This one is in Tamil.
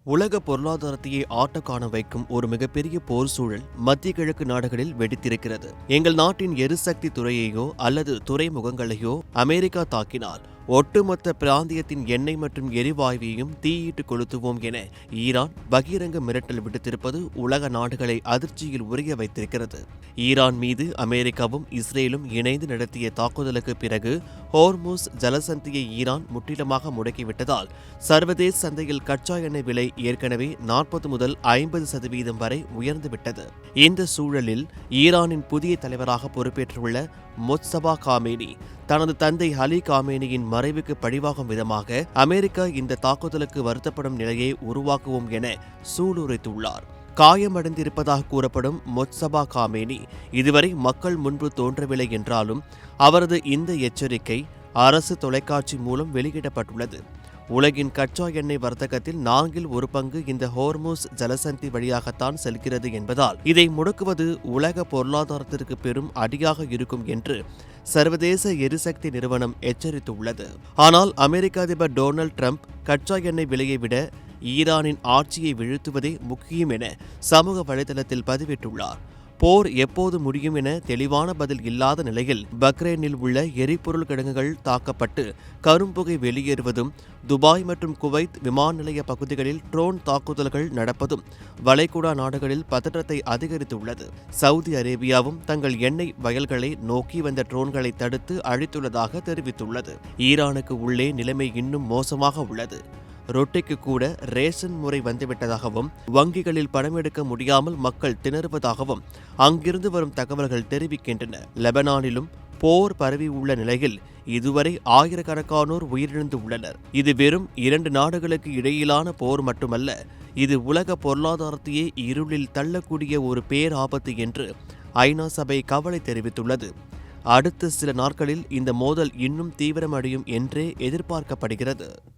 உலக பொருளாதாரத்தையே ஆட்ட காண வைக்கும் ஒரு மிகப்பெரிய போர் சூழல் மத்திய கிழக்கு நாடுகளில் வெடித்திருக்கிறது. எங்கள் நாட்டின் எரிசக்தி துறையையோ அல்லது துறைமுகங்களையோ அமெரிக்கா தாக்கினால் ஒட்டுமொத்த பிராந்தியத்தின் எண்ணெய் மற்றும் எரிவாயுவையும் தீயிட்டு கொளுத்துவோம் என ஈரான் பகிரங்க மிரட்டல் விடுத்திருப்பது உலக நாடுகளை அதிர்ச்சியில் உறைய வைத்திருக்கிறது. ஈரான் மீது அமெரிக்காவும் இஸ்ரேலும் இணைந்து நடத்திய தாக்குதலுக்கு பிறகு ஹோர்முஸ் ஜலசந்தியை ஈரான் முற்றிலுமாக முடக்கிவிட்டதால் சர்வதேச சந்தையில் கச்சா எண்ணெய் விலை ஏற்கனவே 40 முதல் 50% வரை உயர்ந்துவிட்டது. இந்த சூழலில் ஈரானின் புதிய தலைவராக பொறுப்பேற்றுள்ள முஜ்தபா காமேனி தனது தந்தை அலி காமேனியின் மறைவுக்கு பழிவாகும் விதமாக அமெரிக்கா இந்த தாக்குதலுக்கு வருத்தப்படும் நிலையை உருவாக்குவோம் என சூளுரைத்துள்ளார். காயமடைந்திருப்பதாக கூறப்படும் முஜ்தபா காமேனி இதுவரை மக்கள் முன்பு தோன்றவில்லை என்றாலும் அவரது இந்த எச்சரிக்கை அரசு தொலைக்காட்சி மூலம் வெளியிடப்பட்டுள்ளது. உலகின் கச்சா எண்ணெய் வர்த்தகத்தில் 1/4 இந்த ஹோர்முஸ் ஜலசந்தி வழியாகத்தான் செல்கிறது என்பதால் இதை முடக்குவது உலக பொருளாதாரத்திற்கு பெரும் அடியாக இருக்கும் என்று சர்வதேச எரிசக்தி நிறுவனம் எச்சரித்துள்ளது. ஆனால் அமெரிக்க அதிபர் டொனால்ட் ட்ரம்ப் கச்சா எண்ணெய் விலையை விட ஈரானின் ஆட்சியை வீழ்த்துவதே முக்கியம் என சமூக வலைதளத்தில் பதிவிட்டுள்ளார். போர் எப்போது முடியும் என தெளிவான பதில் இல்லாத நிலையில் பக்ரைனில் உள்ள எரிபொருள் கிடங்குகள் தாக்கப்பட்டு கரும்புகை வெளியேறுவதும் துபாய் மற்றும் குவைத் விமான நிலைய பகுதிகளில் ட்ரோன் தாக்குதல்கள் நடப்பதும் வளைகுடா நாடுகளில் பதற்றத்தை அதிகரித்துள்ளது. சவுதி அரேபியாவும் தங்கள் எண்ணெய் வயல்களை நோக்கி வந்த ட்ரோன்களை தடுத்து அழித்துள்ளதாக தெரிவித்துள்ளது. ஈரானுக்கு உள்ளே நிலைமை இன்னும் மோசமாக உள்ளது. ரொட்டிக்கு கூட ரேஷன் முறை வந்துவிட்டதாகவும் வங்கிகளில் பணம் எடுக்க முடியாமல் மக்கள் திணறுவதாகவும் அங்கிருந்து வரும் தகவல்கள் தெரிவிக்கின்றன. லெபனானிலும் போர் பரவி உள்ள நிலையில் இதுவரை ஆயிரக்கணக்கானோர் உயிரிழந்து உள்ளனர். இது வெறும் 2 நாடுகளுக்கு இடையிலான போர் மட்டுமல்ல, இது உலக பொருளாதாரத்தையே இருளில் தள்ளக்கூடிய ஒரு பேராபத்து என்று ஐநா சபை கவலை தெரிவித்துள்ளது. அடுத்த சில நாட்களில் இந்த மோதல் இன்னும் தீவிரமடையும் என்றே எதிர்பார்க்கப்படுகிறது.